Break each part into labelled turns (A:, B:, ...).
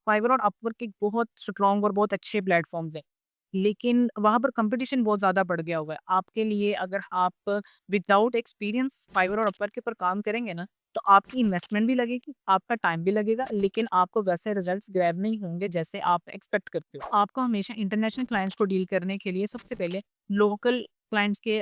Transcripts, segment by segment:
A: Fibre और Upwork एक बहुत स्ट्रॉन्ग और बहुत अच्छे प्लेटफ़ॉर्म्स हैं। लेकिन वहाँ पर कॉम्पिटिशन बहुत ज़्यादा बढ़ गया हुआ है। आपके लिए अगर आप विदाउट एक्सपीरियंस फाइवर और अपवर्क के ऊपर काम करेंगे ना, तो आपकी इन्वेस्टमेंट भी लगेगी, आपका टाइम भी लगेगा, लेकिन आपको वैसे रिजल्ट्स ग्रैब नहीं होंगे जैसे आप एक्सपेक्ट करते हो। आपको हमेशा इंटरनेशनल क्लाइंट्स को डील करने के लिए सबसे पहले लोकल क्लाइंट्स के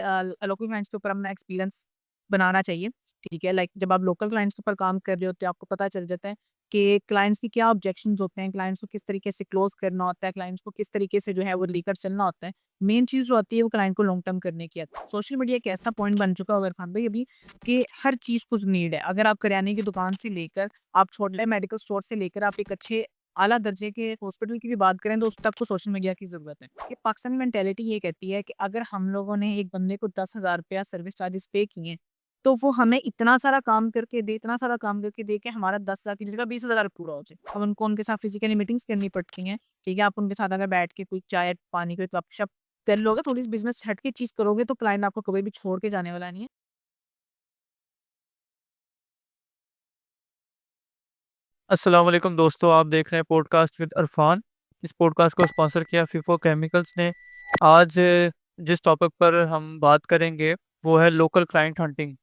A: ऊपर अपना एक्सपीरियंस बनाना चाहिए, ठीक है? लाइक जब आप लोकल क्लाइंट्स के ऊपर काम कर रहे होते हैं, आपको पता चल जाता है कि क्लाइंट्स की क्या ऑब्जेक्शंस होते हैं, क्लाइंट्स को किस तरीके से क्लोज़ करना होता है, क्लाइंट्स को किस तरीके से जो है वो लेकर चलना होता है। मेन चीज़ जो आती है वो क्लाइंट को लॉन्ग टर्म करने की आती है। सोशल मीडिया एक ऐसा पॉइंट बन चुका है इरफान भाई अभी कि हर चीज़ कुछ नीड है। अगर आप करियाने की दुकान से लेकर, आप छोटे मेडिकल स्टोर से लेकर आप एक अच्छे आला दर्जे के हॉस्पिटल की भी बात करें तो उस तक को सोशल मीडिया की ज़रूरत है। कि पाकिस्तानी मेंटालिटी ये कहती है कि अगर हम लोगों ने एक बंदे को ₹10,000 सर्विस चार्जेस पे किए तो वो हमें इतना सारा काम करके दे, इतना सारा काम करके दे के हमारा 10,000 की जगह 20,000 पूरा हो जाए। अब उनको उनके साथ फिज़िकली मीटिंग्स करनी पड़ती हैं, ठीक है? आप उनके साथ अगर बैठ के कोई चाय, पानी, कोई गपशप कर लोगे, थोड़ी-सी बिज़नेस हट के चीज़ करोगे तो क्लाइंट आपको कभी भी छोड़ के जाने वाला नहीं है।
B: अस्सलाम वालेकुम दोस्तों, आप देख रहे हैं पॉडकास्ट विद अरफान। इस पॉडकास्ट को स्पॉन्सर किया फिफो केमिकल्स ने। आज जिस टॉपिक पर हम बात करेंगे वो है लोकल क्लाइंट हंटिंग।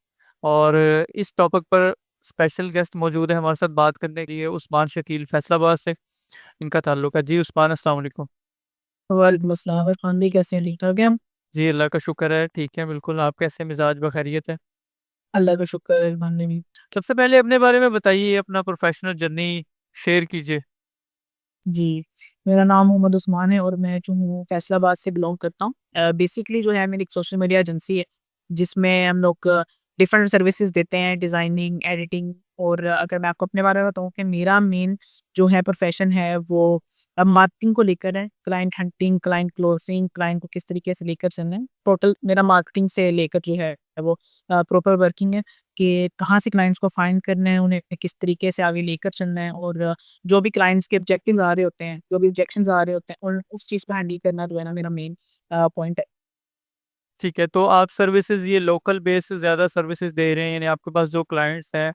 B: और इस टॉपिक पर स्पेशल गेस्ट मौजूद है हमारे साथ बात करने के लिए, उस्मान शकील फैसलाबाद से इनका ताल्लुक है। जी उस्मान, अस्सलाम वालेकुम।
A: वालेकुम अस्सलाम इरफान भाई कैसे हैं? ठीक-ठाक हैं हम?
B: जी अल्लाह का शुक्र है, ठीक है बिल्कुल। आप कैसे, मिजाज बखैरियत है?
A: अल्लाह का शुक्र है इरफान भाई भी।
B: सबसे पहले अपने बारे में बताइए, अपना प्रोफेशनल जर्नी शेयर कीजिए।
A: जी, मेरा नाम मोहम्मद उस्मान है और मैं जो हूँ फैसलाबाद से बिलॉन्ग करता हूँ। बेसिकली जो है मेरी एक सोशल मीडिया एजेंसी है, जिसमें हम लोग डिफरेंट सर्विसेज़ देते हैं, डिज़ाइनिंग, एडिटिंग और अगर मैं आपको अपने बारे में बताऊँ कि मेरा मेन जो है प्रोफ़ेशन है वो मार्केटिंग को लेकर है। Client hunting, client closing, client को किस तरीके से लेकर चलना है। टोटल मेरा मार्केटिंग से लेकर जो है वो प्रॉपर वर्किंग है कि कहाँ से क्लाइंट्स को फाइंड करना है, उन्हें किस तरीके से आगे लेकर चलना है और जो भी क्लाइंट्स के ऑब्जेक्टिव्स आ रहे होते हैं, जो भी ऑब्जेक्शंस आ रहे होते हैं और उस चीज़ को हैंडल करना जो है ना मेरा मेन पॉइंट है।
B: ठीक है, तो आप सर्विसेज ये लोकल बेस से ज़्यादा सर्विसेज दे रहे हैं, यानी आपके पास जो क्लाइंट्स हैं,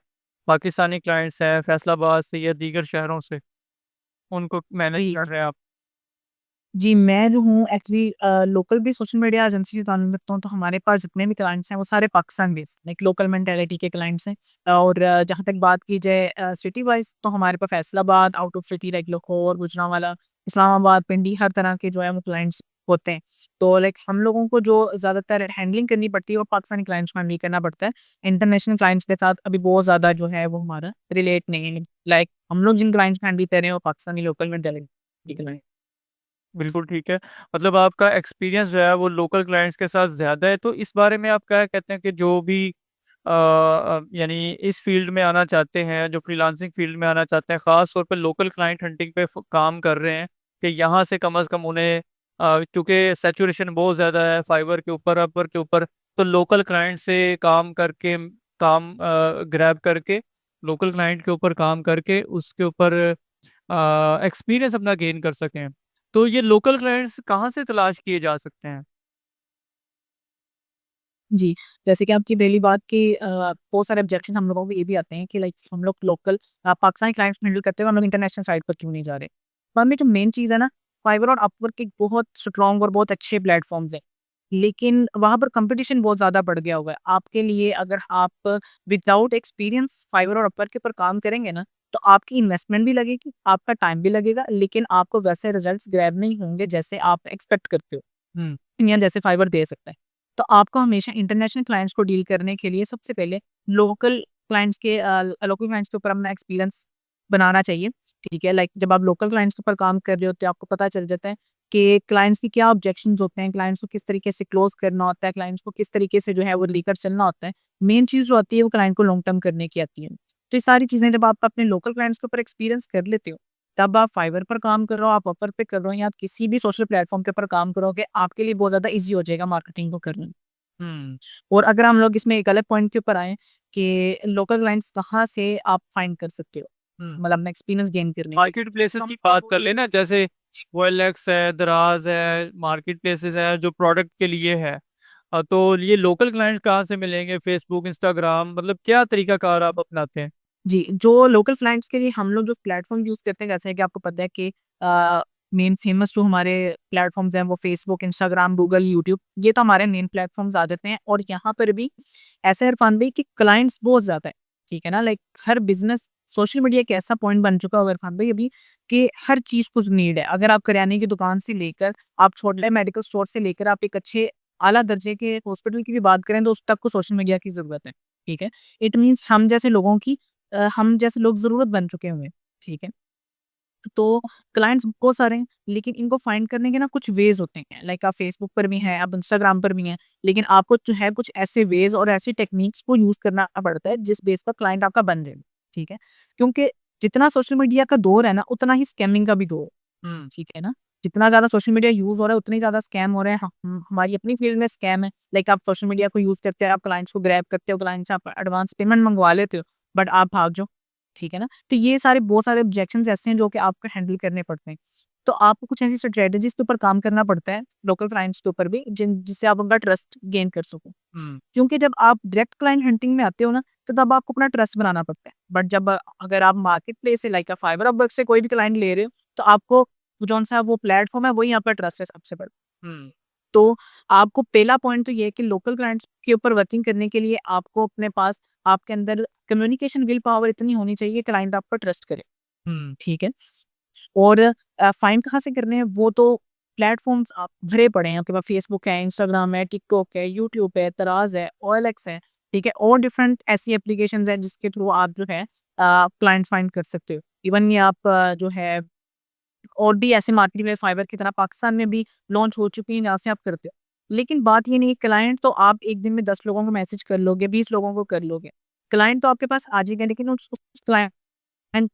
B: पाकिस्तानी क्लाइंट्स हैं फैसलाबाद से या दीगर शहरों से, उनको मैनेज
A: जी।
B: कर रहे हैं आप?
A: जी, मैं जो हूँ एक्चुअली लोकल भी सोशल मीडिया एजेंसी से ताल्लुक़ रखता हूँ, तो हमारे पास जितने भी क्लाइंट्स हैं, वो सारे Pakistan based like local mentality के क्लाइंट्स हैं। और जहाँ तक बात की जाए सिटी वाइज़ तो हमारे पास Faisalabad, out of city like Lahore, Gujranwala, Islamabad, Pindi हर तरह के जो है वो क्लाइंट्स होते हैं। तो लाइक हम लोगों को जो ज़्यादातर हैंडलिंग करनी पड़ती है, वो पाकिस्तानी क्लाइंट्स को हैंडल करना पड़ता है। इंटरनेशनल क्लाइंट्स के साथ अभी बहुत ज़्यादा जो है वो हमारा रिलेट नहीं है। लाइक हम लोग जिन क्लाइंट्स को हैंडल कर रहे हैं, वो पाकिस्तानी लोकल मेंटालिटी के क्लाइंट।
B: बिल्कुल ठीक है। मतलब आपका एक्सपीरियंस जो है वो लोकल क्लाइंट्स के साथ ज़्यादा है, तो इस बारे में आप क्या कहते हैं कि जो भी यानी इस फील्ड में आना चाहते हैं, जो फ्रीलांसिंग फील्ड में आना चाहते हैं, ख़ास तौर पे लोकल क्लाइंट हंटिंग पे काम कर रहे हैं, कि यहाँ से कम अज़ कम उन्हें क्योंकि सैचुरेशन बहुत ज़्यादा है फाइवर के ऊपर, अपवर के ऊपर, तो लोकल क्लाइंट से काम करके, काम ग्रैब करके, लोकल क्लाइंट के ऊपर काम करके उसके ऊपर एक्सपीरियंस अपना गेन कर सकें। तो ये लोकल क्लाइंट्स कहाँ से तलाश किए जा सकते हैं?
A: जी, जैसे कि आपकी पहली बात कि बहुत सारे ऑब्जेक्शंस हम लोगों को ये भी आते हैं कि लाइक हम लोग लोकल पाकिस्तानी क्लाइंट्स हैंडल करते हुए हम लोग इंटरनेशनल साइट पर क्यों नहीं जा रहे? तो हमें जो मेन चीज़ है ना, फाइवर और अपवर्क एक बहुत स्ट्रॉन्ग और बहुत अच्छे प्लेटफ़ॉर्म्स हैं। लेकिन वहाँ पर कॉम्पिटिशन बहुत ज़्यादा बढ़ गया हुआ है। आपके लिए अगर आप विदाउट एक्सपीरियंस फाइवर और अपवर्क के ऊपर काम करेंगे ना, तो आपकी इन्वेस्टमेंट भी लगेगी, आपका टाइम भी लगेगा, लेकिन आपको वैसे रिजल्ट्स ग्रैब नहीं होंगे जैसे आप एक्सपेक्ट करते हो।
B: हुँ।
A: या जैसे फाइवर दे सकता है। तो आपको हमेशा इंटरनेशनल क्लाइंट्स को डील करने के लिए सबसे पहले लोकल क्लाइंट्स के ऊपर अपना एक्सपीरियंस बनाना चाहिए, ठीक है? लाइक जब आप लोकल क्लाइंट्स के ऊपर काम कर रहे होते हैं, आपको पता चल जाता है कि क्लाइंट्स की क्या ऑब्जेक्शंस होते हैं, क्लाइंट्स को किस तरीके से क्लोज़ करना होता है, क्लाइंट्स को किस तरीके से जो है वो लेकर चलना होता है। मेन चीज़ जो आती है वो क्लाइंट को लॉन्ग टर्म करने की आती है। तो ये सारी चीज़ें जब आप अपने लोकल क्लाइंट्स के ऊपर एक्सपीरियंस कर लेते हो, तब आप फाइवर पर काम कर रहे हो, आप अपवर पे कर रहे हो या आप किसी भी सोशल प्लेटफ़ॉर्म के ऊपर काम करोगे, आपके लिए बहुत ज़्यादा ईज़ी हो जाएगा मार्केटिंग को करना।
B: हुँ।
A: और अगर हम लोग इसमें एक अलग पॉइंट के ऊपर आएँ कि लोकल क्लाइंट्स कहाँ से आप फाइंड कर सकते हो?
B: हुँ।
A: मतलब अपना एक्सपीरियंस गेन करने के लिए।
B: मार्केट प्लेसेस
A: तो हम
B: की बात कर लेना, जैसे ओएलएक्स है, दराज है, मार्केट प्लेसेस है जो प्रोडक्ट के लिए है। तो ये लोकल क्लाइंट कहाँ से मिलेंगे? फेसबुक, इंस्टाग्राम, मतलब क्या तरीकाकार आप अपनाते हैं?
A: जी, जो लोकल क्लाइंट्स के लिए हम लोग जो प्लेटफ़ॉर्म यूज़ करते हैं, जैसे कि आपको पता है कि मेन फ़ेमस जो हमारे प्लेटफ़ॉर्म्स हैं वो फ़ेसबुक, इंस्टाग्राम, गूगल, यूट्यूब, ये तो हमारे मेन प्लेटफ़ॉर्म्स आ जाते हैं और यहाँ पर भी ऐसा है इरफ़ान भाई कि क्लाइंट्स बहुत ज़्यादा है, ठीक है ना? लाइक हर बिज़नेस सोशल मीडिया एक ऐसा पॉइंट बन चुका है इरफ़ान भाई अभी कि हर चीज़ कुछ नीड है। अगर आप करियाने की दुकान से लेकर, आप छोटे मेडिकल स्टोर से लेकर आप एक अच्छे आला दर्जे के हॉस्पिटल की भी बात करें तो उस तक को सोशल मीडिया की ज़रूरत है, ठीक है? इट मीन्स हम जैसे लोग ज़रूरत बन चुके हुए हैं, ठीक है? तो क्लाइंट्स बहुत सारे हैं, लेकिन इनको फाइंड करने के ना कुछ वेज़ होते हैं। लाइक आप फ़ेसबुक पर भी हैं, आप इंस्टाग्राम पर भी हैं, लेकिन आपको जो है कुछ ऐसे वेज़ और ऐसी टेक्निक्स को यूज़ करना पड़ता है, जिस बेस पर क्लाइंट आपका बन जाए, ठीक है? क्योंकि जितना सोशल मीडिया का दौर है ना, उतना ही स्कैमिंग का भी दौर है, ठीक है ना? जितना ज़्यादा सोशल मीडिया यूज़ हो रहा है, उतने ही ज़्यादा स्कैम हो रहे हैं। हमारी अपनी फ़ील्ड में स्कैम है। लाइक आप सोशल मीडिया को यूज़ करते हैं, आप क्लाइंट्स को ग्रैब करते हो, क्लाइंट से आप एडवांस पेमेंट मंगवा लेते हो, बट आप भाग जाओ, ठीक है ना? तो ये सारे बहुत सारे ऑब्जेक्शंस ऐसे हैं जो कि आपको हैंडल करने पड़ते हैं। तो आपको कुछ ऐसी स्ट्रैटेजीज़ के ऊपर काम करना पड़ता है, लोकल क्लाइंट्स के ऊपर भी जिससे आप उनका ट्रस्ट गेन कर सको। क्योंकि जब आप डायरेक्ट क्लाइंट हंटिंग में आते हो ना, तो तब आपको अपना ट्रस्ट बनाना पड़ता है। बट जब अगर आप मार्केट प्लेस से लाइक फाइबर ऑफ वर्क से कोई भी क्लाइंट ले रहे हो, तो आपको जौन-सा वो प्लेटफ़ॉर्म है, वही आपका ट्रस्ट है सबसे बड़ा। तो आपको पहला पॉइंट तो ये है कि लोकल क्लाइंट्स के ऊपर वर्किंग करने के लिए आपको अपने पास आपके अंदर कम्युनिकेशन विल पावर इतनी होनी चाहिए, क्लाइंट आप पर ट्रस्ट करे, ठीक है? और फाइंड कहाँ से करने हैं वो तो प्लेटफ़ॉर्म्स आप भरे पड़े हैं, आपके पास फ़ेसबुक है, इंस्टाग्राम है, टिकटॉक है, यूट्यूब है, तराज़ है, ओएलएक्स है, ठीक है? और डिफरेंट ऐसी एप्लीकेशंस हैं जिसके थ्रू आप जो है क्लाइंट्स फाइंड कर सकते हो। इवन ये आप जो है और भी ऐसे मार्केट में फाइबर की तरह पाकिस्तान में भी लॉन्च हो चुकी हैं जहाँ से आप करते हो। लेकिन बात ये नहीं है क्लाइंट तो आप एक दिन में 10 लोगों को मैसेज कर लोगे, 20 लोगों को कर लोगे। क्लाइंट तो आपके पास आ जाएगा लेकिन उस क्लाइंट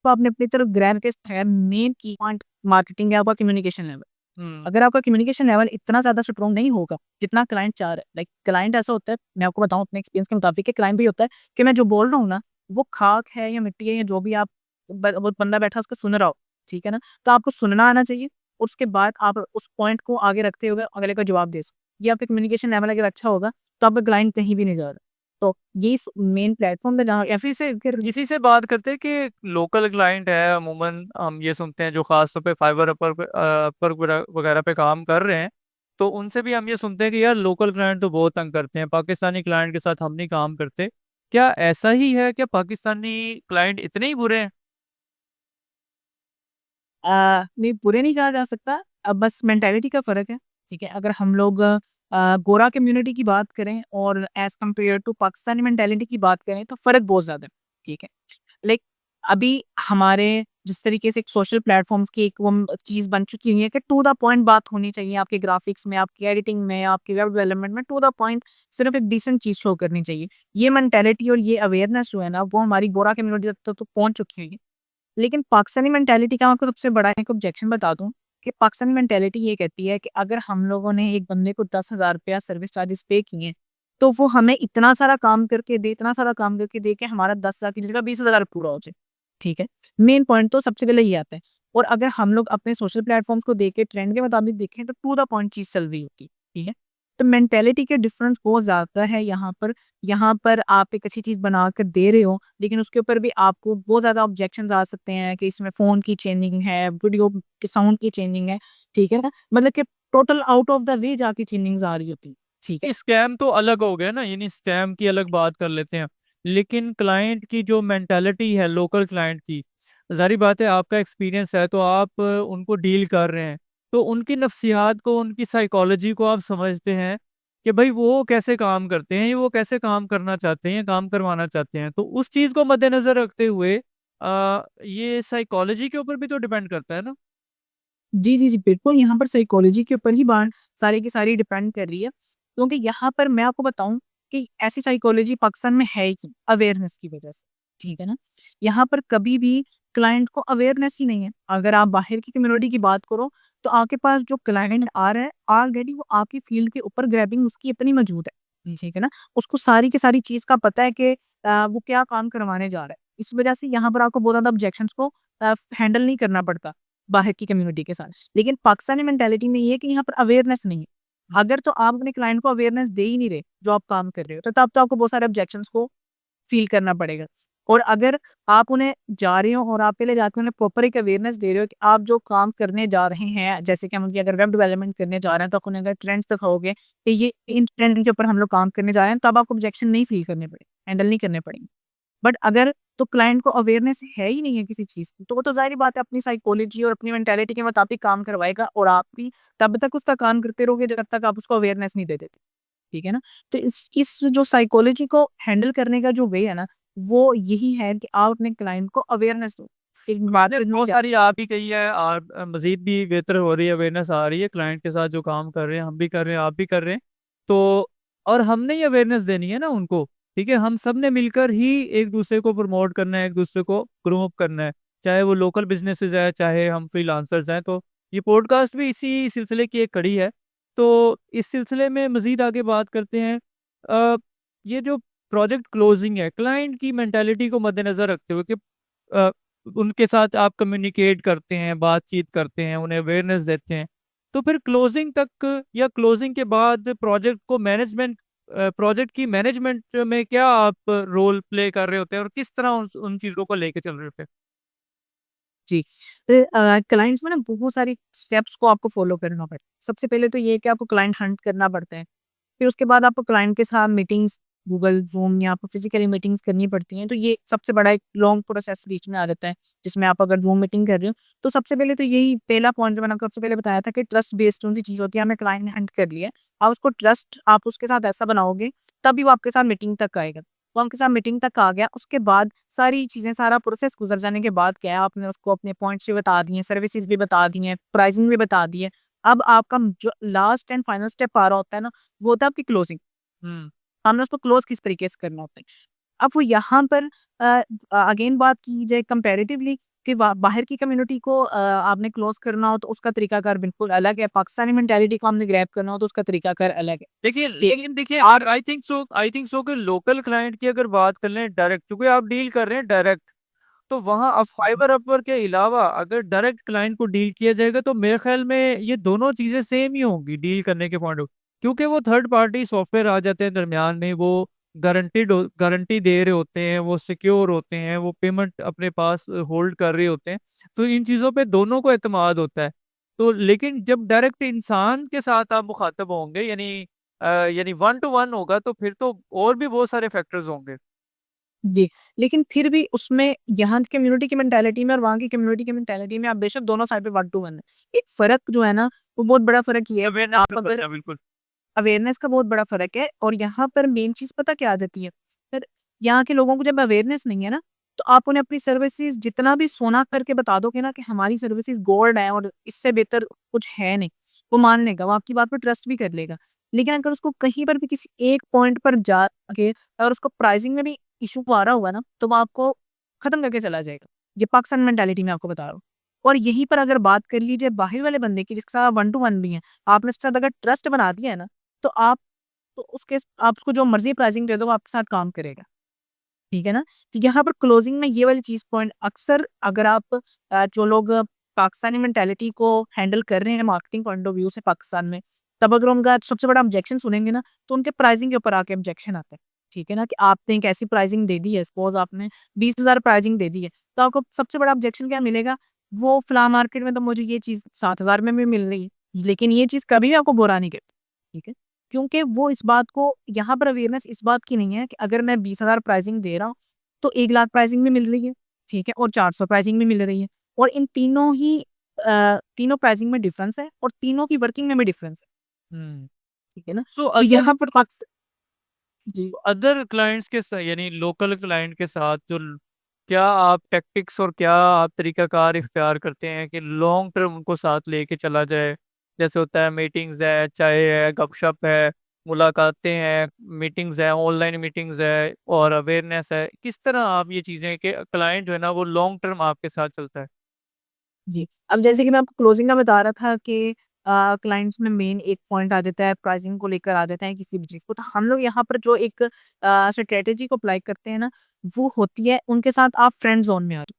A: को आपने अपनी तरफ ग्रैब के है मेन की पॉइंट मार्केटिंग है आपका कम्युनिकेशन लेवल। अगर आपका कम्युनिकेशन लेवल इतना ज़्यादा स्ट्रॉन्ग नहीं होगा, जितना क्लाइंट चाह रहा है, लाइक क्लाइंट ऐसा होता है, मैं आपको बताऊँ अपने एक्सपीरियंस के मुताबिक कि क्लाइंट भी होता है कि मैं जो बोल रहा हूँ ना, वो खाक है या मिट्टी है या जो भी आप वो बंदा बैठा उसको सुन रहा हो, ठीक है ना? तो आपको सुनना आना चाहिए, उसके बाद आप उस पॉइंट को आगे रखते हुए अगले को जवाब दे सको। ये आपका कम्युनिकेशन लेवल अगर अच्छा होगा, तो आपका क्लाइंट कहीं भी नहीं जा रहा। तो ये स मेन प्लेटफ़ॉर्म है जहाँ या फिर से फिर
B: इसी से बात करते हैं कि लोकल क्लाइंट है अमूमन हम ये सुनते हैं जो खास तौर पे फाइबर अपवर्क वगैरह पे काम कर रहे हैं, तो उनसे भी हम ये सुनते हैं कि यार लोकल क्लाइंट तो बहुत तंग करते हैं, पाकिस्तानी क्लाइंट के साथ हम नहीं काम करते। क्या ऐसा ही है? क्या पाकिस्तानी क्लाइंट इतने ही बुरे हैं?
A: नहीं बुरे नहीं कहा जा सकता, बस मेंटालिटी का फ़र्क है, ठीक है? अगर हम लोग गोरा कम्युनिटी की बात करें और as compare to Pakistani mentality की बात करें तो फ़र्क बहुत ज़्यादा है, ठीक है? लाइक अभी हमारे जिस तरीके से एक सोशल प्लेटफ़ॉर्म्स की एक वो चीज़ बन चुकी हुई है कि टू द पॉइंट बात होनी चाहिए आपके ग्राफ़िक्स में, आपकी एडिटिंग में, आपके वेब डेवलपमेंट में टू द पॉइंट सिर्फ़ एक डिसेंट चीज़ शो करनी चाहिए। ये मेंटालिटी और ये अवेयरनेस जो है ना, वो हमारी गोरा कम्युनिटी तक तो पहुँच चुकी हुई है। लेकिन पाकिस्तानी मेंटालिटी का मैं आपको सबसे बड़ा एक ऑब्जेक्शन बता दूँ कि पाकिस्तानी मेंटालिटी ये कहती है कि अगर हम लोगों ने एक बंदे को 10,000 रुपया सर्विस चार्जेस पे किए, तो वो हमें इतना सारा काम करके दे, इतना सारा काम करके दे के हमारा 10,000 की जगह 20,000 पूरा हो जाए, ठीक है? मेन पॉइंट तो सबसे पहले ये आता है और अगर हम लोग अपने सोशल प्लेटफ़ॉर्म्स को देखें, ट्रेंड के मुताबिक देखें तो टू द पॉइंट चीज़ चल रही होती है, ठीक है? तो मेंटालिटी के डिफरेंस बहुत ज़्यादा है यहाँ पर। यहाँ पर आप एक अच्छी चीज़ बनाकर दे रहे हो, लेकिन उसके ऊपर भी आपको बहुत ज़्यादा ऑब्जेक्शंस आ सकते हैं कि इसमें फ़ोन की चेंजिंग है, वीडियो के साउंड की चेंजिंग है, ठीक है ना? मतलब कि total out of the way जाके चेंजिंग्स आ रही होती है, ठीक है?
B: स्कैम तो अलग हो गया ना, यानी स्कैम की अलग बात कर लेते हैं। लेकिन क्लाइंट की जो मेंटालिटी है लोकल क्लाइंट की, ज़ाहिर बात है आपका एक्सपीरियंस है तो आप उनको डील कर रहे हैं। तो उनकी नफ्सियात को, उनकी साइकोलॉजी को आप समझते हैं कि भाई वो कैसे काम करते हैं, वो कैसे काम करना चाहते हैं, काम करवाना चाहते हैं। तो उस चीज़ को मद्देनज़र रखते हुए ये साइकोलॉजी के ऊपर भी तो डिपेंड करता है ना?
A: जी, जी, जी, बिल्कुल, यहाँ पर साइकोलॉजी के ऊपर ही बात सारी की सारी डिपेंड कर रही है। क्योंकि यहाँ पर मैं आपको बताऊँ कि ऐसी साइकोलॉजी पाकिस्तान में है ही क्यों? अवेयरनेस की वजह से, ठीक है ना? यहाँ पर कभी भी क्लाइंट को अवेयरनेस ही नहीं है। अगर आप बाहर की कम्युनिटी की बात करो, तो आपके पास जो क्लाइंट आ रहा है, ऑलरेडी वो आपकी फ़ील्ड के ऊपर ग्रैबिंग उसकी इतनी मौजूद है, ठीक है ना? उसको सारी की सारी चीज़ का पता है कि वो क्या काम करवाने जा रहा है। इस वजह से यहाँ पर आपको बहुत ज़्यादा ऑब्जेक्शंस को हैंडल नहीं करना पड़ता। बाहर की कम्युनिटी के साथ। लेकिन पाकिस्तानी मेंटालिटी में ये है कि यहाँ पर अवेयरनेस नहीं है। अगर तो आप अपने क्लाइंट को अवेयरनेस दे ही नहीं रहे, जो आप काम कर रहे हो, तो तब तो आपको बहुत सारे ऑब्जेक्शंस को फ़ील करना पड़ेगा। और अगर आप उन्हें जा रहे हो और आप पहले जाके उन्हें प्रॉपर एक अवेयरनेस दे रहे हो कि आप जो काम करने जा रहे हैं, जैसे कि हम उनकी अगर वेब डेवलपमेंट करने जा रहे हैं, तो आप उन्हें अगर ट्रेंड्स दिखाओगे कि ये इन ट्रेंड के ऊपर हम लोग काम करने जा रहे हैं, तब आपको ऑब्जेक्शन नहीं फ़ील करने पड़े हैंडल नहीं करने पड़ेंगे। बट अगर तो क्लाइंट को अवेयरनेस है ही नहीं है किसी चीज़ की, तो वो तो ज़ाहिर-सी बात है अपनी साइकोलॉजी और अपनी मेंटालिटी के मुताबिक काम करवाएगा और आप भी तब तक उसका काम करते रहोगे जब तक आप उसको अवेयरनेस नहीं दे देते। ठीक है ना? तो इस जो साइकोलॉजी को हैंडल करने का जो वे है ना, वो यही है कि आप अपने क्लाइंट को अवेयरनेस दो। एक बात
B: आपने
A: करनी
B: बहुत
A: चा
B: सारी आप भी कही है और मज़ीद भी बेहतर हो रही है, अवेयरनेस आ रही है क्लाइंट के साथ जो काम कर रहे हैं, हम भी कर रहे हैं, आप भी कर रहे हैं। तो और हमने ही अवेयरनेस देनी है ना उनको, ठीक है? हम सब ने मिलकर ही एक-दूसरे को प्रमोट करना है, एक-दूसरे को ग्रो अप करना है। चाहे वो लोकल बिज़नेसेस है, चाहे हम फ्रीलांसर्स हैं, तो ये पॉडकास्ट भी इसी सिलसिले की एक कड़ी है। तो इस सिलसिले में मज़ीद आगे बात करते हैं। अ, ये जो प्रोजेक्ट क्लोजिंग है, क्लाइंट की मेंटालिटी को मद्देनज़र रखते हुए कि अ, उनके साथ आप कम्युनिकेट करते हैं, बातचीत करते हैं, उन्हें अवेयरनेस देते हैं। तो फिर क्लोजिंग तक या क्लोजिंग के बाद प्रोजेक्ट की मैनेजमेंट में क्या आप रोल प्ले कर रहे होते हैं और किस तरह उन चीज़ों को लेके चल रहे होते हैं?
A: जी। क्लाइंट्स में ना बहुत सारी स्टेप्स को आपको फ़ॉलो करना पड़ता है। सबसे पहले तो ये है कि आपको क्लाइंट हंट करना पड़ता है। फिर उसके बाद आपको क्लाइंट के साथ मीटिंग्स गूगल, ज़ूम या आपको फिज़िकली मीटिंग्स करनी पड़ती हैं। तो ये सबसे बड़ा एक लॉन्ग प्रोसेस बीच में आ जाता है, जिसमें आप अगर ज़ूम मीटिंग कर रहे हो, तो सबसे पहले तो यही पहला पॉइंट जो मैंने आपको सबसे पहले बताया था कि ट्रस्ट बेस्ड कौन-सी चीज़ होती है, हमने क्लाइंट हंट कर लिया है। आप उसको ट्रस्ट आप उसके साथ ऐसा बनाओगे, तभी वो आपके साथ मीटिंग तक आएगा। वो आपके साथ मीटिंग तक आ गया, उसके बाद सारी चीज़ें, सारा प्रोसेस गुज़र जाने के बाद क्या है, आपने उसको अपने पॉइंट्स भी बता दिए, सर्विसेज़ भी बता दी हैं, प्राइसिंग भी बता दी है। अब आपका जो लास्ट एंड फाइनल स्टेप आ रहा होता है ना, वो होता है आपकी क्लोजिंग।
B: हुँ।
A: हमने उसको क्लोज़ किस तरीके से करना होता है। अब वो यहाँ पर अगेन बात की जाए कंपैरेटिवली कि बाहर की कम्युनिटी को आपने क्लोज़ करना हो तो उसका तरीकाकार बिल्कुल अलग है। पाकिस्तानी मेंटालिटी को हमने ग्रैब करना हो तो उसका तरीकाकार अलग है।
B: देखिए
A: ते
B: लेकिन देखिए आई थिंक सो कि लोकल क्लाइंट की अगर बात कर लें डायरेक्ट, क्योंकि आप डील कर रहे हैं डायरेक्ट, तो वहाँ अब फाइबर अपवर्क के अलावा अगर डायरेक्ट क्लाइंट को डील किया जाएगा तो मेरे ख़्याल में ये दोनों चीज़ें सेम ही होंगी डील करने के पॉइंट ऑफ, क्योंकि वो थर्ड पार्टी सॉफ्टवेयर आ जाते हैं दरमियान में, वो गारंटी दे रहे होते हैं, वो सिक्योर होते हैं, वो पेमेंट अपने पास होल्ड कर रहे होते हैं। तो इन चीज़ों पे दोनों को एतमाद होता है। तो लेकिन जब डायरेक्ट इंसान के साथ आप मुखातब होंगे यानी वन टू वन होगा तो फिर तो और भी बहुत सारे फैक्टर्स होंगे।
A: जी, लेकिन फिर भी उसमें यहाँ की कम्युनिटी की मेंटालिटी में और वहाँ की कम्युनिटी की मेंटालिटी में आप बेशक दोनों साइड पे 1 टू 1 है। एक फ़र्क जो है ना, वो बहुत बड़ा फ़र्क ये है,
B: अवेयरनेस का
A: आप
B: फ़र्क
A: अगर
B: है बिल्कुल।
A: अवेयरनेस का बहुत बड़ा फ़र्क है और यहाँ पर मेन चीज़ पता क्या आ जाती है? फिर यहाँ के लोगों को जब अवेयरनेस नहीं है ना, तो आप उन्हें अपनी सर्विसेज़ जितना भी सोना करके बता दोगे ना कि हमारी सर्विसेज़ गोल्ड है और इससे बेहतर कुछ है नहीं, वो मान लेगा, वो आपकी बात पे ट्रस्ट भी कर लेगा। लेकिन अगर उसको कहीं पर भी किसी एक पॉइंट पर जाके अगर उसको प्राइसिंग में भी इश्यू आ रहा होगा ना, तो वो आपको ख़त्म करके चला जाएगा। ये पाकिस्तान मेंटालिटी मैं आपको बता रहा हूँ। और यहीं पर अगर बात कर लीजिए बाहर वाले बंदे की जिसके साथ 1 टू 1 भी है, आपने उसके साथ अगर ट्रस्ट बना दिया है ना, तो आप उसको जो मर्ज़ी प्राइसिंग दे दो, वो आपके साथ काम करेगा, ठीक है ना? तो यहाँ पर क्लोजिंग में ये वाली चीज़ पॉइंट अक्सर अगर आप जो लोग पाकिस्तानी मेंटालिटी को हैंडल कर रहे हैं मार्केटिंग पॉइंट ऑफ व्यू से पाकिस्तान में, तब अगर उनका सबसे बड़ा ऑब्जेक्शन सुनेंगे ना, तो उनके प्राइसिंग के ऊपर आके ऑब्जेक्शन आता है, ठीक है ना? कि आपने एक ऐसी प्राइसिंग दे दी है, सपोज़ आपने 20,000 प्राइसिंग दे दी है, तो आपको सबसे बड़ा ऑब्जेक्शन क्या मिलेगा? वो फलाँ मार्केट में तो मुझे ये चीज़ 7,000 में भी मिल रही है, लेकिन ये चीज़ कभी भी आपको बुरा नहीं करती, ठीक है? क्योंकि वो इस बात को यहाँ पर अवेयरनेस इस बात की नहीं है कि अगर मैं 20,000 प्राइसिंग दे रहा हूँ, तो 1 लाख प्राइसिंग भी मिल रही है, ठीक है? और 400 प्राइसिंग भी मिल रही है और इन तीनों ही तीनों प्राइसिंग में डिफरेंस है और तीनों की वर्किंग में भी डिफरेंस है,
B: हुँ।
A: ठीक है ना?
B: तो
A: तो
B: अदर
A: यहाँ पर जी।
B: अदर क्लाइंट्स के सा यानी लोकल क्लाइंट के साथ क्या आप टैक्टिक्स और क्या आप तरीकाकार इख्तियार करते हैं कि लॉन्ग टर्म उनको साथ लेके चला जाए? जैसे होता है मीटिंग्स है, चाय है, गपशप है, मुलाकातें हैं, मीटिंग्स है, ऑनलाइन मीटिंग्स है और अवेयरनेस है। किस तरह आप ये चीज़ें कि क्लाइंट जो है ना वो लॉन्ग टर्म आपके साथ चलता है?
A: जी। अब जैसे कि मैं आपको क्लोजिंग का बता रहा था कि क्लाइंट्स में मेन एक पॉइंट आ जाता है, प्राइसिंग को लेकर आ जाता है किसी भी चीज़ को। तो हम लोग यहाँ पर जो एक स्ट्रैटेजी को अप्लाई करते हैं ना, वो होती है उनके साथ आप फ्रेंड ज़ोन में आ जाओ।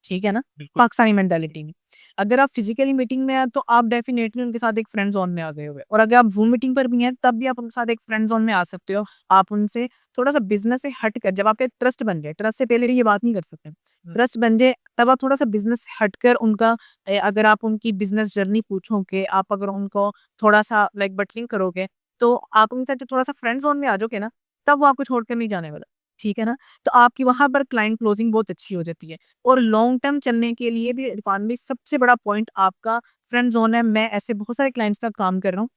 A: ठीक है ना?
B: बिल्कुल।
A: पाकिस्तानी मेंटालिटी में। अगर आप फिज़िकली मीटिंग में हैं तो आप डेफ़िनेटली उनके साथ एक फ्रेंड ज़ोन में आ गए हुए, और अगर आप ज़ूम मीटिंग पर भी हैं तब भी आप उनके साथ एक फ्रेंड ज़ोन में आ सकते हो। आप उनसे थोड़ा-सा बिज़नेस से हटकर, जब आपका ट्रस्ट बन जाए, ट्रस्ट से पहले ये बात नहीं कर सकते।
B: हुँ।
A: ट्रस्ट बन जाए तब आप थोड़ा-सा बिज़नेस से हटकर उनका अगर आप उनकी बिज़नेस जर्नी पूछोगे, आप अगर उनको थोड़ा-सा लाइक बटलिंग करोगे, तो आप उनके साथ जब थोड़ा-सा फ्रेंड ज़ोन में आ जाओगे ना, तब वो आपको छोड़कर नहीं जाने वाला। ठीक है ना? तो आपकी वहाँ पर क्लाइंट क्लोजिंग बहुत अच्छी हो जाती है। और लॉन्ग टर्म चलने के लिए भी इरफान भाई सबसे बड़ा पॉइंट आपका फ्रेंड ज़ोन है। मैं ऐसे बहुत सारे क्लाइंट्स के साथ काम कर रहा हूँ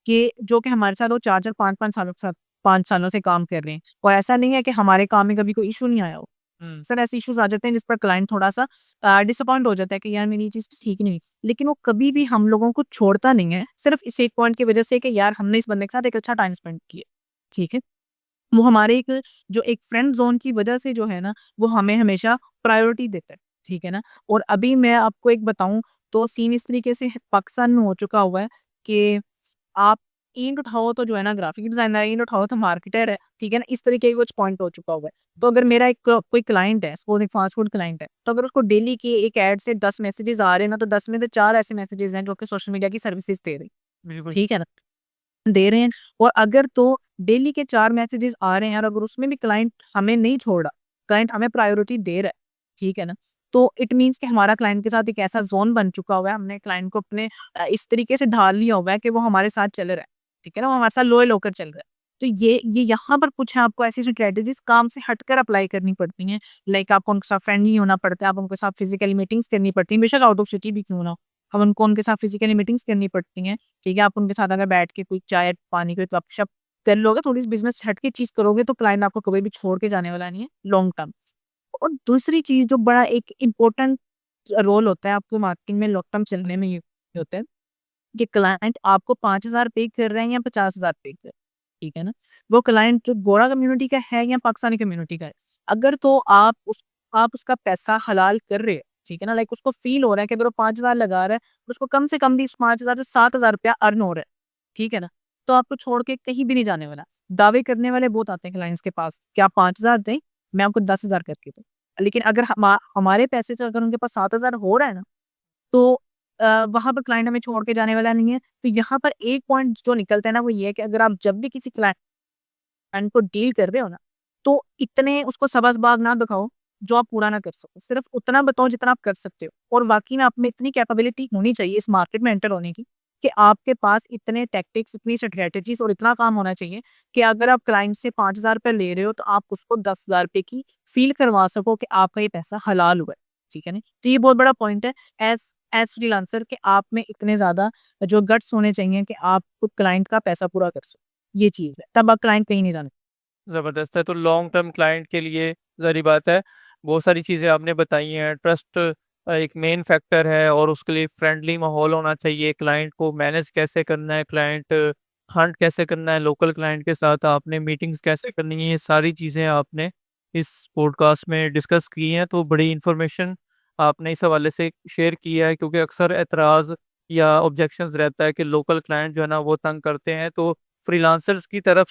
A: कि जो कि हमारे साथ वो 4-4 5-5 सालों के साथ 5 सालों से काम कर रहे हैं। और ऐसा नहीं है कि हमारे काम में कभी कोई इश्यू नहीं आया हो।
B: हुँ।
A: अक्सर ऐसे इश्यूज़ आ जाते हैं जिस पर क्लाइंट थोड़ा-सा डिसअपॉइंट हो जाता है कि यार मेरी ये चीज़ ठीक नहीं हुई। लेकिन वो कभी भी हम लोगों को छोड़ता नहीं है, सिर्फ़ इस एक पॉइंट की वज़ह से कि यार हमने इस बंदे के साथ एक अच्छा टाइम स्पेंड किया। ठीक है? वो हमारे एक जो एक फ्रेंड ज़ोन की वजह से जो है ना, वो हमें हमेशा प्रायोरिटी देता है, ठीक है ना? और अभी मैं आपको एक बताऊँ तो सीन इस तरीके से पाकिस्तान में हो चुका हुआ है कि आप ईंट उठाओ तो जो है ना ग्राफ़िक डिज़ाइनर है, ईंट उठाओ तो मार्केटर है, ठीक है ना? इस तरीके का कुछ पॉइंट हो चुका हुआ है। तो अगर मेरा एक कोई क्लाइंट है, सपोज़ एक फ़ास्ट फ़ूड क्लाइंट है, तो अगर उसको डेली के एक ऐड से 10 मैसेजेज़ आ रहे हैं ना, तो 10 में से 4 ऐसे मैसेजेज़ हैं जो कि सोशल मीडिया की सर्विसेज़ दे रही,
B: बिल्कुल।
A: ठीक है ना? दे रहे हैं। और अगर तो डेली के 4 मैसेजेस आ रहे हैं और अगर उसमें भी क्लाइंट हमें नहीं छोड़ रहा, क्लाइंट हमें प्रायोरिटी दे रहा है, ठीक है ना? तो इट मीन्स कि हमारा क्लाइंट के साथ एक ऐसा ज़ोन बन चुका हुआ है, हमने क्लाइंट को अपने इस तरीके से ढाल लिया हुआ है कि वो हमारे साथ चल रहा है, ठीक है ना? वो हमारे साथ लॉयल होकर चल रहा है। तो ये यहाँ पर कुछ है, आपको ऐसी स्ट्रैटेजीज़ काम से हटकर अप्लाई करनी पड़ती हैं। लाइक आपको उनके साथ फ्रेंडली होना पड़ता है, आप उनके साथ फिज़िकली मीटिंग्स करनी पड़ती हैं, बेशक आउट ऑफ सिटी भी क्यों ना हो। अब उनको उनके साथ फिज़िकली मीटिंग्स करनी पड़ती हैं। ठीक है, आप उनके साथ अगर बैठ के कोई चाय, पानी, कोई गपशप कर लोगे, थोड़ी-सी बिज़नेस हट के चीज़ करोगे, तो क्लाइंट आपको कभी भी छोड़ के जाने वाला नहीं है, लॉन्ग टर्म। और दूसरी चीज़ जो बड़ा एक इम्पोर्टेंट रोल होता है आपको मार्केटिंग में लॉन्ग टर्म चलने में, ये होता है कि क्लाइंट आपको 5,000 पे कर रहे हैं या 50,000 पे कर रहे हैं, ठीक है ना? वो क्लाइंट जो गोरा कम्युनिटी का है या पाकिस्तानी कम्युनिटी का है, अगर तो आप उसका पैसा हलाल कर रहे हैं, ठीक है ना? लाइक उसको फ़ील हो रहा है कि अगर वो 5,000 लगा रहा है, तो उसको कम से कम भी इस 5,000 से 7,000 रुपया अर्न हो रहा है, ठीक है ना? तो आपको छोड़ के कहीं भी नहीं जाने वाला। दावे करने वाले बहुत आते हैं क्लाइंट्स के पास कि आप 5,000 दें, मैं आपको 10,000 करके दूँ। लेकिन अगर हमारे पैसे से अगर उनके पास 7,000 हो रहा है ना, तो वहाँ पर क्लाइंट हमें छोड़ के जाने वाला नहीं है। तो यहाँ पर एक पॉइंट जो निकलता है ना, वो ये है कि अगर आप जब भी किसी क्लाइंट को डील कर रहे हो ना, तो इतने उसको सबक-बाग ना दिखाओ, जो आप पूरा ना कर सको। सिर्फ़ उतना बताओ जितना आप कर सकते हो, और वाक़ई में आप में इतनी कैपेबिलिटी होनी चाहिए इस मार्केट में एंटर होने की, कि आपके पास इतने टैक्टिक्स, इतनी स्ट्रैटेजीज़ और इतना काम होना चाहिए कि अगर आप क्लाइंट से ₹5,000 ले रहे हो, तो आप उसको ₹10,000 की फ़ील करवा सको कि आपका ये पैसा हलाल हुआ है। ठीक है ना? तो ये बहुत बड़ा पॉइंट है एज़ एज़ फ्रीलांसर, कि आप में इतने ज़्यादा जो गट्स होने चाहिए कि आप खुद क्लाइंट का पैसा पूरा कर सको। ये चीज़ है, तब आप क्लाइंट कहीं नहीं जाने।
B: ज़बरदस्त है। तो लॉन्ग टर्म क्लाइंट के लिए ज़ाहिर बात है, बहुत सारी चीज़ें आपने बताई हैं। ट्रस्ट एक मेन फैक्टर है और उसके लिए फ्रेंडली माहौल होना चाहिए। क्लाइंट को मैनेज कैसे करना है, क्लाइंट हंट कैसे करना है, लोकल क्लाइंट के साथ आपने मीटिंग्स कैसे करनी है, ये सारी चीज़ें आपने इस पॉडकास्ट में डिस्कस की हैं। तो बड़ी इन्फॉर्मेशन आपने इस हवाले से शेयर की है, क्योंकि अक्सर एतराज़ या ऑब्जेक्शंस रहता है कि लोकल क्लाइंट जो है ना वो तंग करते हैं। तो फ्रीलांसर्स की तरफ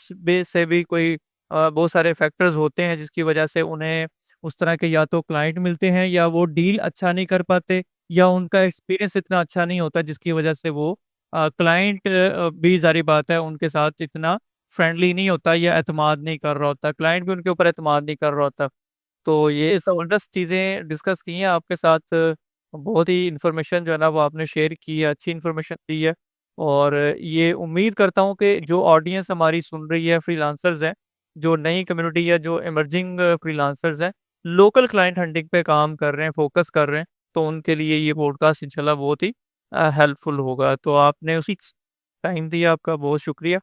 B: से भी कोई बहुत सारे फैक्टर्स होते हैं जिसकी वजह से उन्हें उस तरह के या तो क्लाइंट मिलते हैं या वो डील अच्छा नहीं कर पाते, या उनका एक्सपीरियंस इतना अच्छा नहीं होता जिसकी वजह से वो क्लाइंट भी ज़ाहिर बात है उनके साथ इतना फ्रेंडली नहीं होता या एतमाद नहीं कर रहा होता, क्लाइंट भी उनके ऊपर एतमाद नहीं कर रहा होता। तो ये ज़बरदस्त चीज़ें डिस्कस की हैं आपके साथ। बहुत ही इन्फॉर्मेशन जो है ना वो आपने शेयर की है, अच्छी इन्फॉर्मेशन दी है। और ये उम्मीद करता हूँ कि जो ऑडियंस हमारी सुन रही है, फ्रीलांसर्स हैं, जो नई कम्युनिटी या जो इमर्जिंग फ्रीलांसर्स हैं, लोकल क्लाइंट हंटिंग पे काम कर रहे हैं, फ़ोकस कर रहे हैं, तो उनके लिए ये पॉडकास्ट इंशाल्लाह बहुत ही हेल्पफुल होगा। तो आपने उसी टाइम दिया, आपका बहुत शुक्रिया।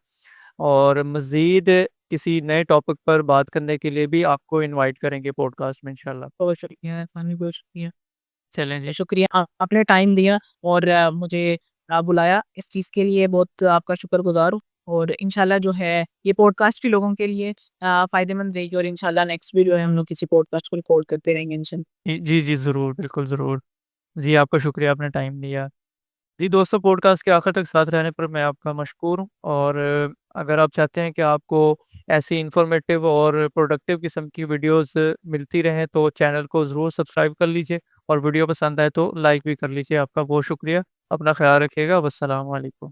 B: और मज़ीद किसी नए टॉपिक पर बात करने के लिए भी आपको इनवाइट करेंगे पॉडकास्ट में इंशाल्लाह।
A: बहुत शुक्रिया इरफान भाई, बहुत शुक्रिया।
B: चलें जी।
A: शुक्रिया, आपने टाइम दिया और मुझे बुलाया, इस चीज़ के लिए बहुत आपका शुक्रगुज़ार हूँ। और इंशाल्लाह जो है ये पॉडकास्ट भी लोगों के लिए फ़ायदेमंद रहेगी, और इंशाल्लाह नेक्स्ट भी जो है हम लोग किसी पॉडकास्ट को रिकॉर्ड करते रहेंगे
B: जी, जी, ज़रूर, बिल्कुल, ज़रूर। जी, आपका शुक्रिया, आपने टाइम दिया। जी दोस्तों, पॉडकास्ट के आखिर तक साथ रहने पर मैं आपका मशकूर हूँ। और अगर आप चाहते हैं कि आपको ऐसी इन्फॉर्मेटिव और प्रोडक्टिव किस्म की वीडियोस मिलती रहें, तो चैनल को ज़रूर सब्सक्राइब कर लीजिए और वीडियो पसंद आए तो लाइक भी कर लीजिए। आपका बहुत शुक्रिया। अपना ख़्याल रखिएगा। वस्सलाम वालेकुम।